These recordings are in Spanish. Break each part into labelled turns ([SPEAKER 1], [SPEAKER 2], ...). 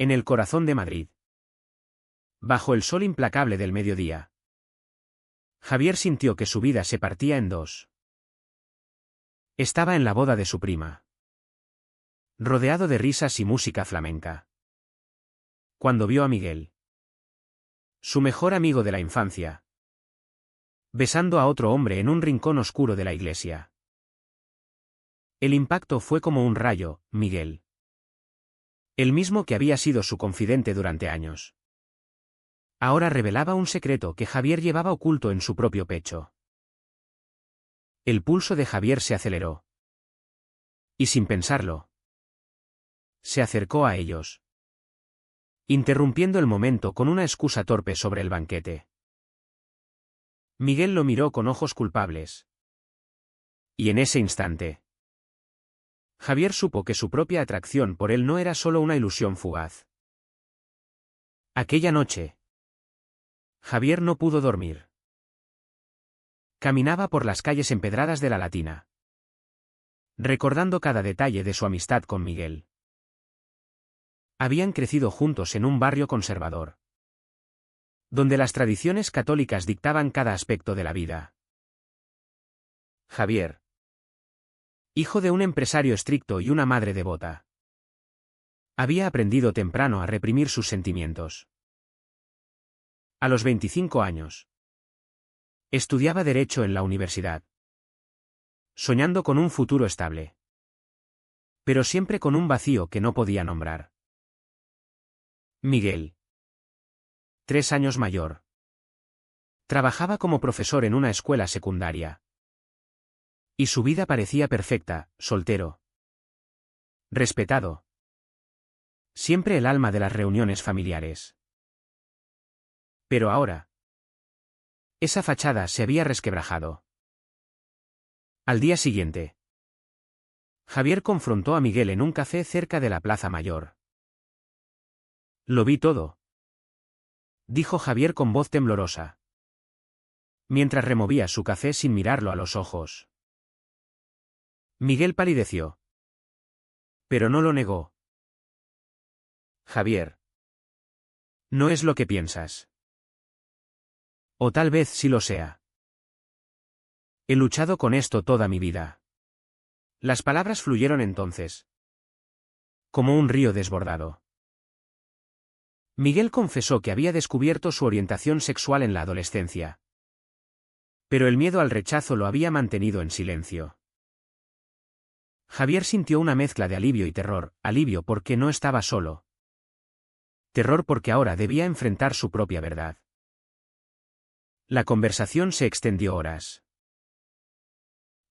[SPEAKER 1] En el corazón de Madrid. Bajo el sol implacable del mediodía. Javier sintió que su vida se partía en dos. Estaba en la boda de su prima. Rodeado de risas y música flamenca. Cuando vio a Miguel, su mejor amigo de la infancia, besando a otro hombre en un rincón oscuro de la iglesia. El impacto fue como un rayo. Miguel, el mismo que había sido su confidente durante años, ahora revelaba un secreto que Javier llevaba oculto en su propio pecho. El pulso de Javier se aceleró. Y sin pensarlo, se acercó a ellos, interrumpiendo el momento con una excusa torpe sobre el banquete. Miguel lo miró con ojos culpables. Y en ese instante, Javier supo que su propia atracción por él no era solo una ilusión fugaz. Aquella noche, Javier no pudo dormir. Caminaba por las calles empedradas de la Latina, recordando cada detalle de su amistad con Miguel. Habían crecido juntos en un barrio conservador, donde las tradiciones católicas dictaban cada aspecto de la vida. Javier, hijo de un empresario estricto y una madre devota, había aprendido temprano a reprimir sus sentimientos. A los 25 años, estudiaba Derecho en la universidad, soñando con un futuro estable, pero siempre con un vacío que no podía nombrar. Miguel, 3 años mayor, trabajaba como profesor en una escuela secundaria. Y su vida parecía perfecta, soltero, respetado, siempre el alma de las reuniones familiares. Pero ahora, esa fachada se había resquebrajado. Al día siguiente, Javier confrontó a Miguel en un café cerca de la Plaza Mayor. Lo vi todo, dijo Javier con voz temblorosa, mientras removía su café sin mirarlo a los ojos. Miguel palideció, pero no lo negó. Javier, no es lo que piensas. O tal vez sí lo sea. He luchado con esto toda mi vida. Las palabras fluyeron entonces, como un río desbordado. Miguel confesó que había descubierto su orientación sexual en la adolescencia, pero el miedo al rechazo lo había mantenido en silencio. Javier sintió una mezcla de alivio y terror, alivio porque no estaba solo. Terror porque ahora debía enfrentar su propia verdad. La conversación se extendió horas.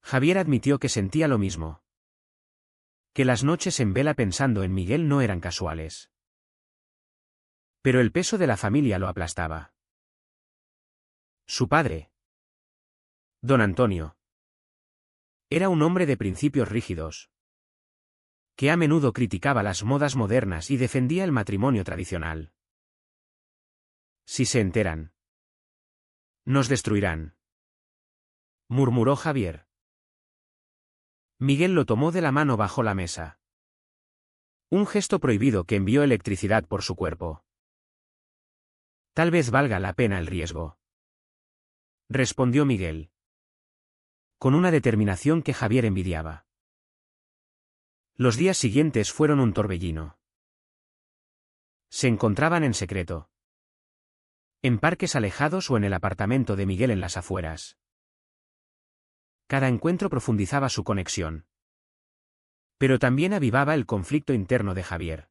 [SPEAKER 1] Javier admitió que sentía lo mismo. Que las noches en vela pensando en Miguel no eran casuales. Pero el peso de la familia lo aplastaba. Su padre, don Antonio, era un hombre de principios rígidos, que a menudo criticaba las modas modernas y defendía el matrimonio tradicional. Si se enteran, nos destruirán, murmuró Javier. Miguel lo tomó de la mano bajo la mesa. Un gesto prohibido que envió electricidad por su cuerpo. Tal vez valga la pena el riesgo, respondió Miguel, con una determinación que Javier envidiaba. Los días siguientes fueron un torbellino. Se encontraban en secreto, en parques alejados o en el apartamento de Miguel en las afueras. Cada encuentro profundizaba su conexión, pero también avivaba el conflicto interno de Javier.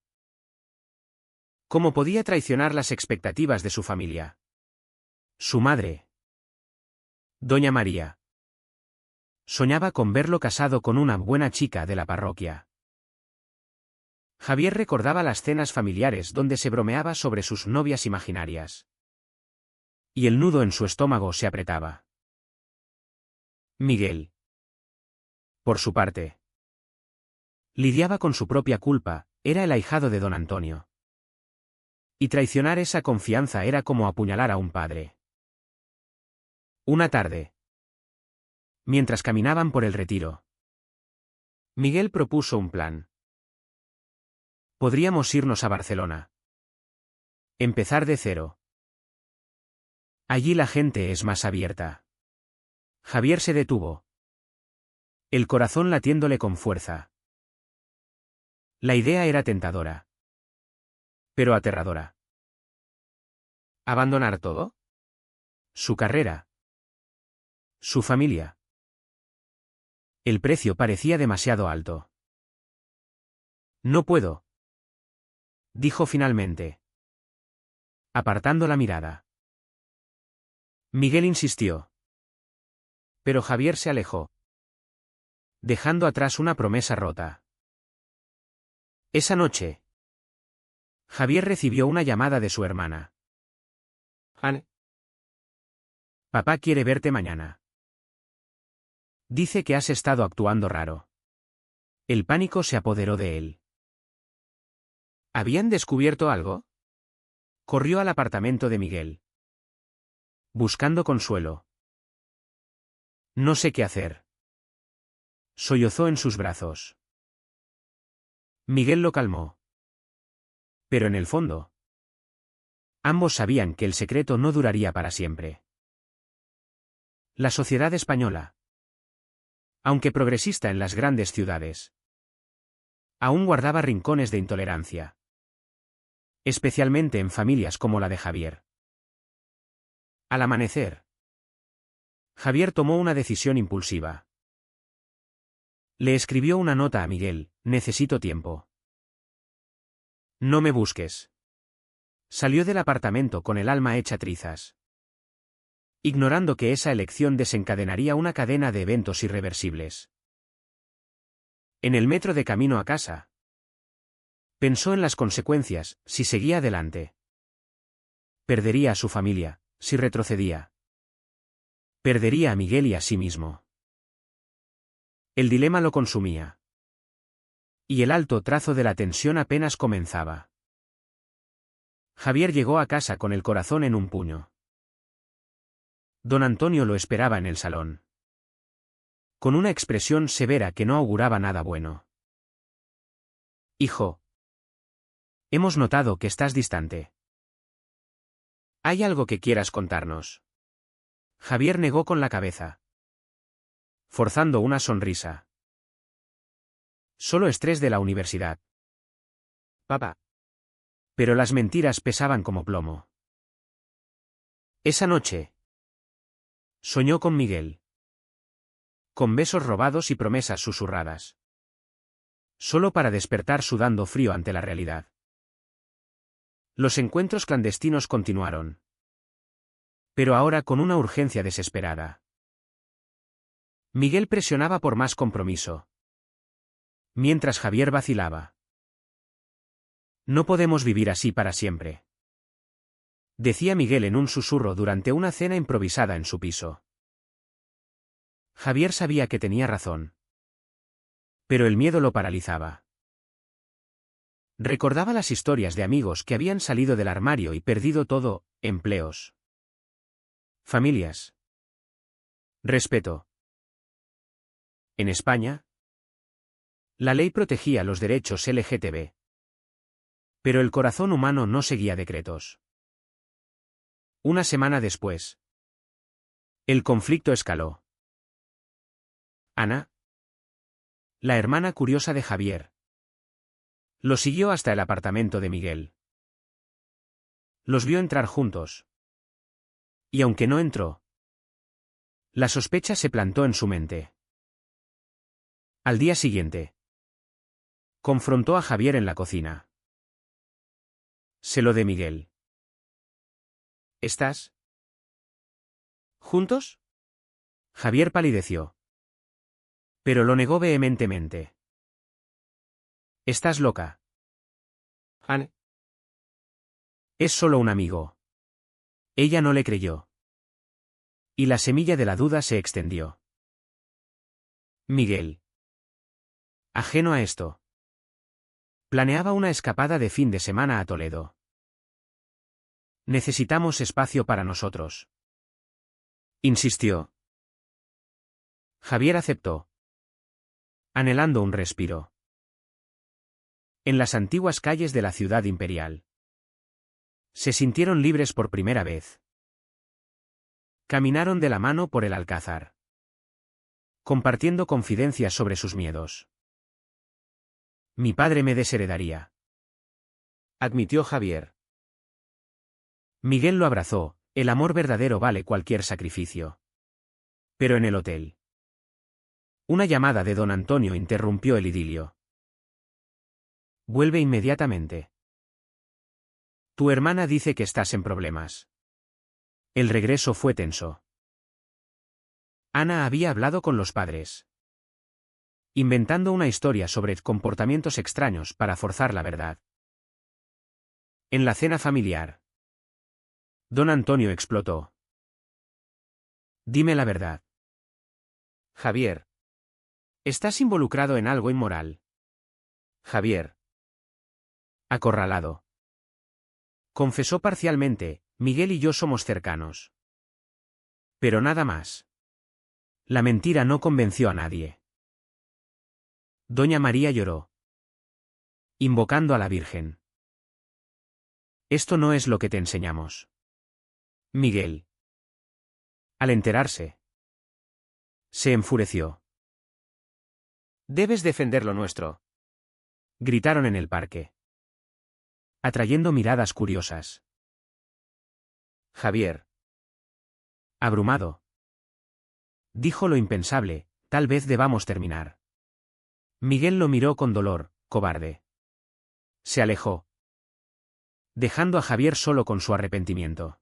[SPEAKER 1] ¿Cómo podía traicionar las expectativas de su familia? Su madre, doña María, soñaba con verlo casado con una buena chica de la parroquia. Javier recordaba las cenas familiares donde se bromeaba sobre sus novias imaginarias. Y el nudo en su estómago se apretaba. Miguel, por su parte, lidiaba con su propia culpa, era el ahijado de don Antonio. Y traicionar esa confianza era como apuñalar a un padre. Una tarde, mientras caminaban por el retiro, Miguel propuso un plan. Podríamos irnos a Barcelona. Empezar de cero. Allí la gente es más abierta. Javier se detuvo. El corazón latiéndole con fuerza. La idea era tentadora. Pero aterradora. ¿Abandonar todo? Su carrera. Su familia. El precio parecía demasiado alto. No puedo, dijo finalmente, apartando la mirada. Miguel insistió. Pero Javier se alejó, dejando atrás una promesa rota. Esa noche, Javier recibió una llamada de su hermana. Anne. Papá quiere verte mañana. Dice que has estado actuando raro. El pánico se apoderó de él. ¿Habían descubierto algo? Corrió al apartamento de Miguel, buscando consuelo. No sé qué hacer. Sollozó en sus brazos. Miguel lo calmó. Pero en el fondo, ambos sabían que el secreto no duraría para siempre. La sociedad española, aunque progresista en las grandes ciudades, aún guardaba rincones de intolerancia. Especialmente en familias como la de Javier. Al amanecer, Javier tomó una decisión impulsiva. Le escribió una nota a Miguel: necesito tiempo. No me busques. Salió del apartamento con el alma hecha trizas, ignorando que esa elección desencadenaría una cadena de eventos irreversibles. En el metro de camino a casa, pensó en las consecuencias si seguía adelante. Perdería a su familia, si retrocedía. Perdería a Miguel y a sí mismo. El dilema lo consumía. Y el alto trazo de la tensión apenas comenzaba. Javier llegó a casa con el corazón en un puño. Don Antonio lo esperaba en el salón, con una expresión severa que no auguraba nada bueno. Hijo, hemos notado que estás distante. ¿Hay algo que quieras contarnos? Javier negó con la cabeza, forzando una sonrisa. Solo estrés de la universidad. Papá. Pero las mentiras pesaban como plomo. Esa noche, soñó con Miguel. Con besos robados y promesas susurradas. Solo para despertar sudando frío ante la realidad. Los encuentros clandestinos continuaron. Pero ahora con una urgencia desesperada. Miguel presionaba por más compromiso, mientras Javier vacilaba. No podemos vivir así para siempre, decía Miguel en un susurro durante una cena improvisada en su piso. Javier sabía que tenía razón, pero el miedo lo paralizaba. Recordaba las historias de amigos que habían salido del armario y perdido todo: empleos, familias, respeto. En España, la ley protegía los derechos LGTB. Pero el corazón humano no seguía decretos. Una semana después, el conflicto escaló. Ana, la hermana curiosa de Javier, lo siguió hasta el apartamento de Miguel. Los vio entrar juntos. Y aunque no entró, la sospecha se plantó en su mente. Al día siguiente, confrontó a Javier en la cocina. Se lo de Miguel. ¿Estás juntos? Javier palideció, pero lo negó vehementemente. Estás loca. Anne. Es solo un amigo. Ella no le creyó. Y la semilla de la duda se extendió. Miguel, ajeno a esto, planeaba una escapada de fin de semana a Toledo. Necesitamos espacio para nosotros, insistió. Javier aceptó, anhelando un respiro. en las antiguas calles de la ciudad imperial. Se sintieron libres por primera vez. Caminaron de la mano por el alcázar, compartiendo confidencias sobre sus miedos. Mi padre me desheredaría, admitió Javier. Miguel lo abrazó, el amor verdadero vale cualquier sacrificio. Pero en el hotel. Una llamada de don Antonio interrumpió el idilio. Vuelve inmediatamente. Tu hermana dice que estás en problemas. El regreso fue tenso. Ana había hablado con los padres, inventando una historia sobre comportamientos extraños para forzar la verdad. En la cena familiar, don Antonio explotó. Dime la verdad. Javier. ¿Estás involucrado en algo inmoral? Javier. Acorralado. Confesó parcialmente, Miguel y yo somos cercanos. Pero nada más. La mentira no convenció a nadie. Doña María lloró, invocando a la Virgen. Esto no es lo que te enseñamos. Miguel. Al enterarse, se enfureció. Debes defender lo nuestro, gritaron en el parque, atrayendo miradas curiosas. Javier. Abrumado, dijo lo impensable, tal vez debamos terminar. Miguel lo miró con dolor, cobarde. Se alejó, dejando a Javier solo con su arrepentimiento.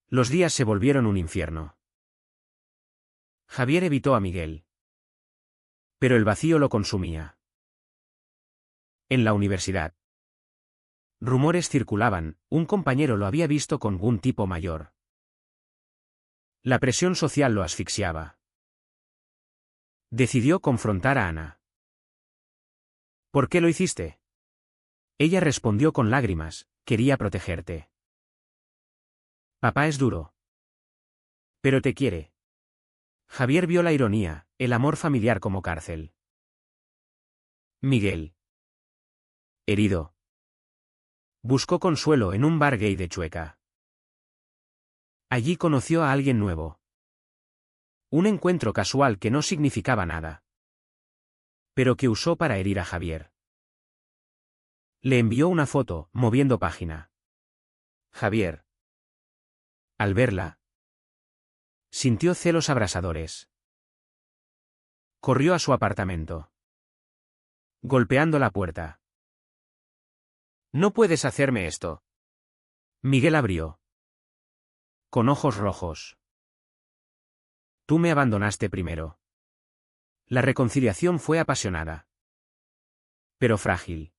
[SPEAKER 1] Los días se volvieron un infierno. Javier evitó a Miguel, pero el vacío lo consumía. En la universidad, rumores circulaban, un compañero lo había visto con un tipo mayor. La presión social lo asfixiaba. Decidió confrontar a Ana. ¿Por qué lo hiciste? Ella respondió con lágrimas, quería protegerte. Papá es duro, pero te quiere. Javier vio la ironía, el amor familiar como cárcel. Miguel. Herido. Buscó consuelo en un bar gay de Chueca. Allí conoció a alguien nuevo. Un encuentro casual que no significaba nada, pero que usó para herir a Javier. Le envió una foto, moviendo página. Javier. Al verla, sintió celos abrasadores. Corrió a su apartamento, golpeando la puerta. No puedes hacerme esto. Miguel abrió, con ojos rojos. Tú me abandonaste primero. La reconciliación fue apasionada, pero frágil.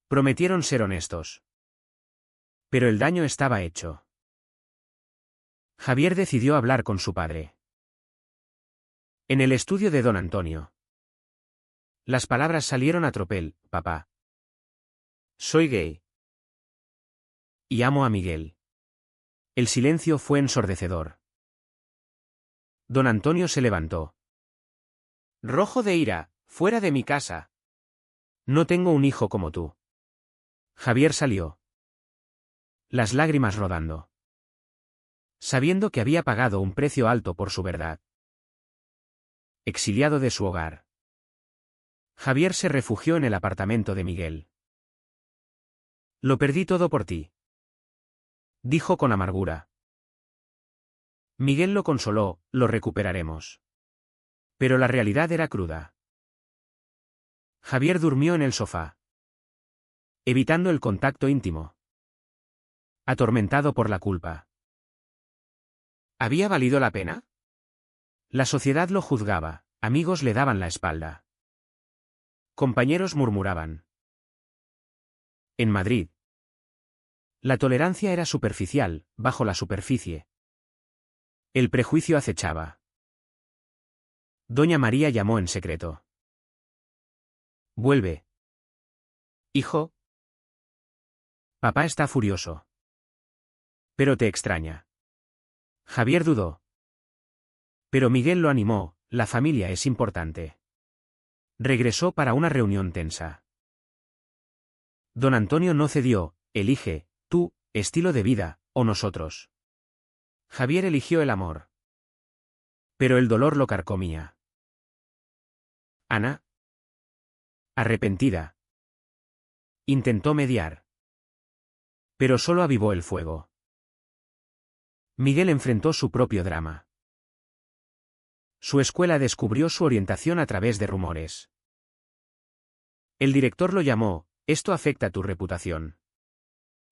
[SPEAKER 1] Prometieron ser honestos, pero el daño estaba hecho. Javier decidió hablar con su padre. En el estudio de don Antonio, las palabras salieron a tropel, papá. Soy gay. Y amo a Miguel. El silencio fue ensordecedor. Don Antonio se levantó, rojo de ira, fuera de mi casa. No tengo un hijo como tú. Javier salió, las lágrimas rodando, sabiendo que había pagado un precio alto por su verdad. Exiliado de su hogar, Javier se refugió en el apartamento de Miguel. Lo perdí todo por ti, dijo con amargura. Miguel lo consoló, lo recuperaremos. Pero la realidad era cruda. Javier durmió en el sofá, evitando el contacto íntimo, atormentado por la culpa. ¿Había valido la pena? La sociedad lo juzgaba, amigos le daban la espalda. Compañeros murmuraban. En Madrid, la tolerancia era superficial, bajo la superficie. El prejuicio acechaba. Doña María llamó en secreto. Vuelve. Hijo. Papá está furioso. Pero te extraña. Javier dudó. Pero Miguel lo animó, la familia es importante. Regresó para una reunión tensa. Don Antonio no cedió. Elige, tú, estilo de vida, o nosotros. Javier eligió el amor. Pero el dolor lo carcomía. Ana, arrepentida, intentó mediar. Pero solo avivó el fuego. Miguel enfrentó su propio drama. Su escuela descubrió su orientación a través de rumores. El director lo llamó, esto afecta tu reputación.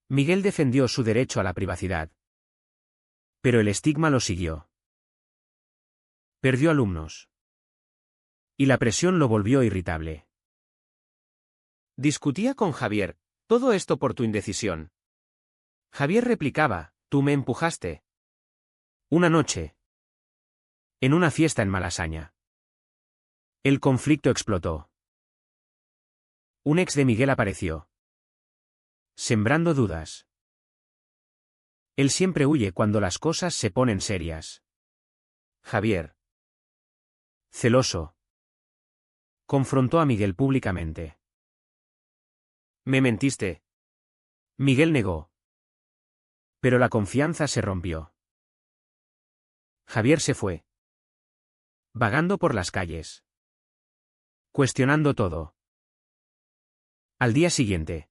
[SPEAKER 1] Miguel defendió su derecho a la privacidad. Pero el estigma lo siguió. Perdió alumnos. Y la presión lo volvió irritable. Discutía con Javier, todo esto por tu indecisión. Javier replicaba, tú me empujaste. Una noche. En una fiesta en Malasaña. El conflicto explotó. Un ex de Miguel apareció. Sembrando dudas. Él siempre huye cuando las cosas se ponen serias. Javier. Celoso. Confrontó a Miguel públicamente. Me mentiste. Miguel negó. Pero la confianza se rompió. Javier se fue. Vagando por las calles. Cuestionando todo. Al día siguiente.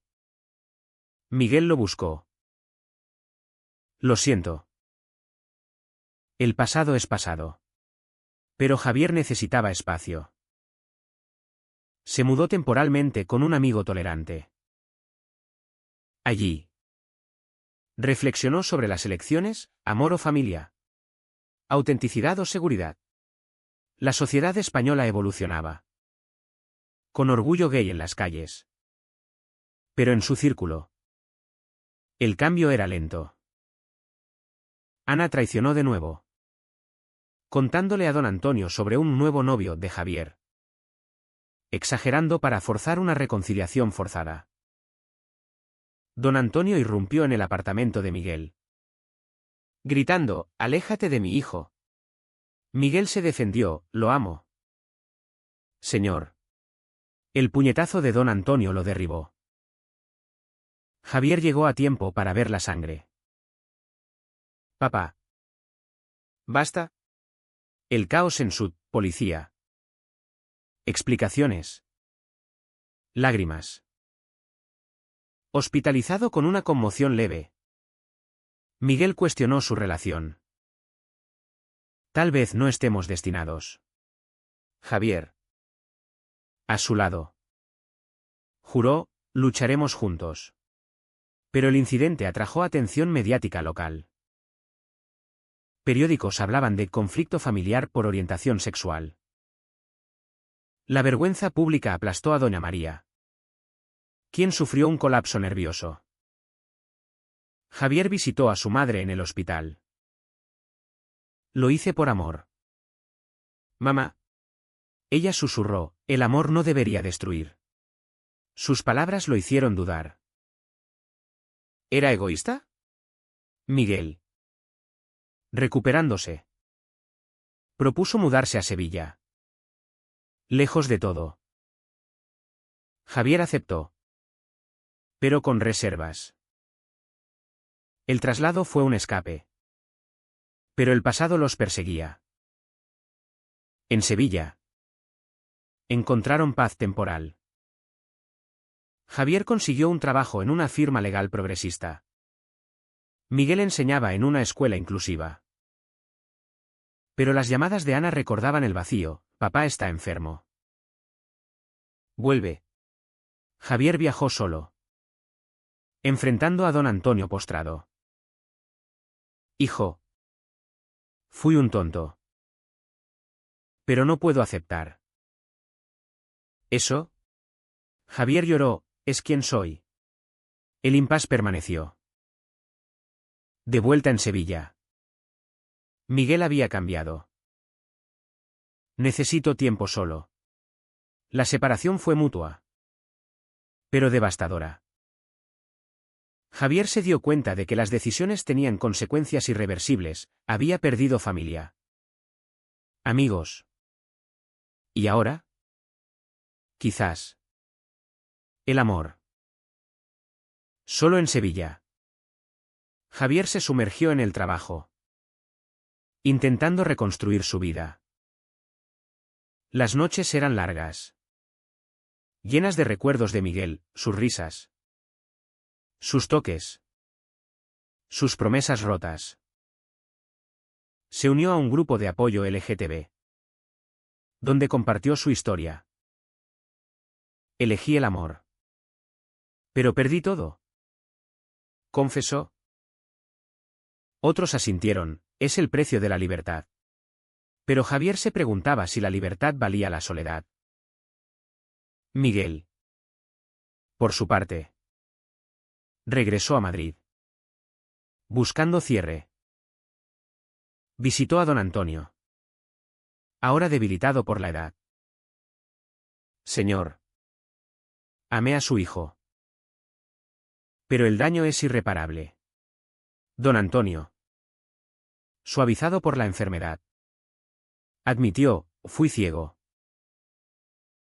[SPEAKER 1] Miguel lo buscó. Lo siento. El pasado es pasado. Pero Javier necesitaba espacio. Se mudó temporalmente con un amigo tolerante. Allí. Reflexionó sobre las elecciones, amor o familia. Autenticidad o seguridad. La sociedad española evolucionaba. Con orgullo gay en las calles. Pero en su círculo. El cambio era lento. Ana traicionó de nuevo. Contándole a don Antonio sobre un nuevo novio de Javier. Exagerando para forzar una reconciliación forzada. Don Antonio irrumpió en el apartamento de Miguel. Gritando, aléjate de mi hijo. Miguel se defendió, lo amo. Señor. El puñetazo de don Antonio lo derribó. Javier llegó a tiempo para ver la sangre. Papá. Basta. El caos en su policía. Explicaciones. Lágrimas. Hospitalizado con una conmoción leve. Miguel cuestionó su relación. Tal vez no estemos destinados. Javier. A su lado. Juró, lucharemos juntos. Pero el incidente atrajo atención mediática local. Periódicos hablaban de conflicto familiar por orientación sexual. La vergüenza pública aplastó a doña María, quien sufrió un colapso nervioso. Javier visitó a su madre en el hospital. Lo hice por amor. Mamá. Ella susurró, el amor no debería destruir. Sus palabras lo hicieron dudar. ¿Era egoísta? Miguel. Recuperándose. Propuso mudarse a Sevilla. Lejos de todo. Javier aceptó. Pero con reservas. El traslado fue un escape. Pero el pasado los perseguía. En Sevilla. Encontraron paz temporal. Javier consiguió un trabajo en una firma legal progresista. Miguel enseñaba en una escuela inclusiva. Pero las llamadas de Ana recordaban el vacío, papá está enfermo. Vuelve. Javier viajó solo. Enfrentando a don Antonio postrado. Hijo. Fui un tonto. Pero no puedo aceptar. ¿Eso? Javier lloró, es quien soy. El impasse permaneció. De vuelta en Sevilla. Miguel había cambiado. Necesito tiempo solo. La separación fue mutua. Pero devastadora. Javier se dio cuenta de que las decisiones tenían consecuencias irreversibles, había perdido familia. Amigos. ¿Y ahora? quizás. El amor. Solo en Sevilla. Javier se sumergió en el trabajo, intentando reconstruir su vida. Las noches eran largas, llenas de recuerdos de Miguel, sus risas, sus toques, sus promesas rotas. Se unió a un grupo de apoyo LGTB, donde compartió su historia. Elegí el amor. Pero perdí todo, confesó. Otros asintieron, es el precio de la libertad. Pero Javier se preguntaba si la libertad valía la soledad. Miguel, por su parte, regresó a Madrid, buscando cierre. Visitó a don Antonio, ahora debilitado por la edad. Señor, amé a su hijo, pero el daño es irreparable. Don Antonio, suavizado por la enfermedad, admitió, fui ciego.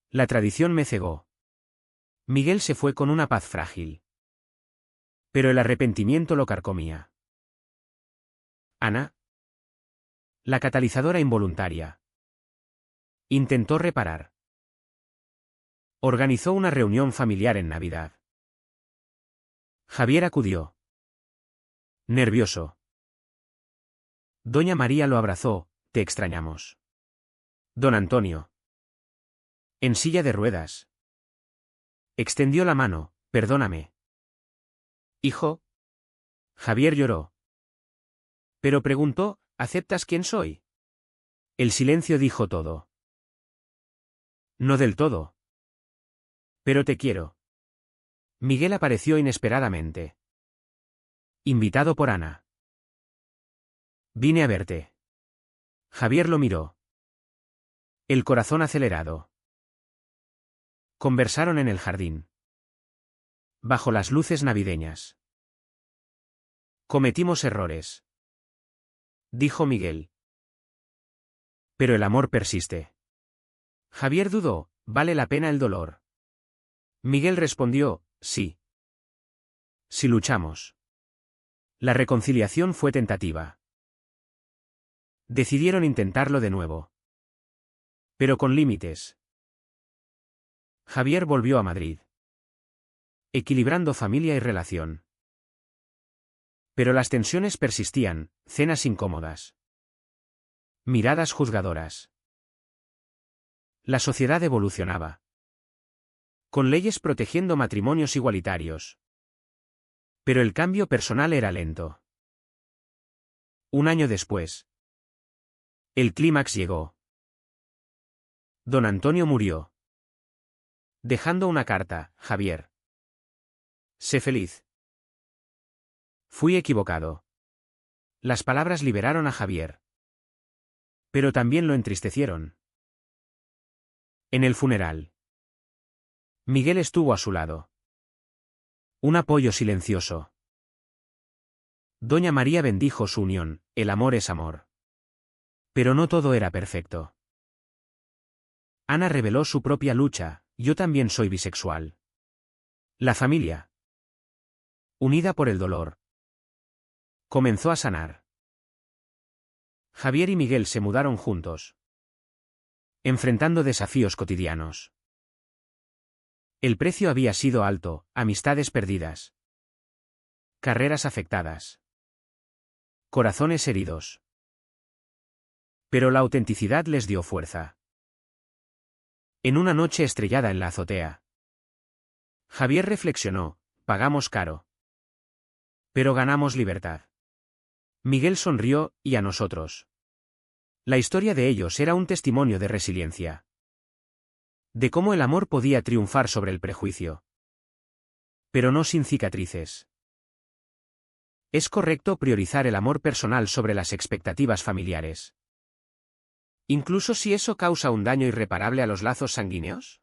[SPEAKER 1] La tradición me cegó. Miguel se fue con una paz frágil, pero el arrepentimiento lo carcomía. Ana, la catalizadora involuntaria, intentó reparar. Organizó una reunión familiar en Navidad. Javier acudió, nervioso. Doña María lo abrazó, te extrañamos. Don Antonio, en silla de ruedas, extendió la mano, perdóname. Hijo. Javier lloró. Pero preguntó, ¿aceptas quién soy? El silencio dijo todo. No del todo. Pero te quiero. Miguel apareció inesperadamente, invitado por Ana. Vine a verte. Javier lo miró, el corazón acelerado. Conversaron en el jardín, bajo las luces navideñas. Cometimos errores, dijo Miguel. Pero el amor persiste. Javier dudó, ¿vale la pena el dolor? Miguel respondió, sí. Si luchamos. La reconciliación fue tentativa. Decidieron intentarlo de nuevo, pero con límites. Javier volvió a Madrid, equilibrando familia y relación. Pero las tensiones persistían, cenas incómodas, miradas juzgadoras. La sociedad evolucionaba, con leyes protegiendo matrimonios igualitarios. Pero el cambio personal era lento. Un año después, el clímax llegó. Don Antonio murió, dejando una carta, Javier. Sé feliz. Fui equivocado. Las palabras liberaron a Javier, pero también lo entristecieron. En el funeral, Miguel estuvo a su lado. Un apoyo silencioso. Doña María bendijo su unión, el amor es amor. Pero no todo era perfecto. Ana reveló su propia lucha, yo también soy bisexual. La familia, unida por el dolor, comenzó a sanar. Javier y Miguel se mudaron juntos, enfrentando desafíos cotidianos. El precio había sido alto, amistades perdidas, carreras afectadas, corazones heridos. Pero la autenticidad les dio fuerza. En una noche estrellada en la azotea, Javier reflexionó, pagamos caro, pero ganamos libertad. Miguel sonrió, y a nosotros. La historia de ellos era un testimonio de resiliencia. De cómo el amor podía triunfar sobre el prejuicio. Pero no sin cicatrices. ¿Es correcto priorizar el amor personal sobre las expectativas familiares? Incluso si eso causa un daño irreparable a los lazos sanguíneos.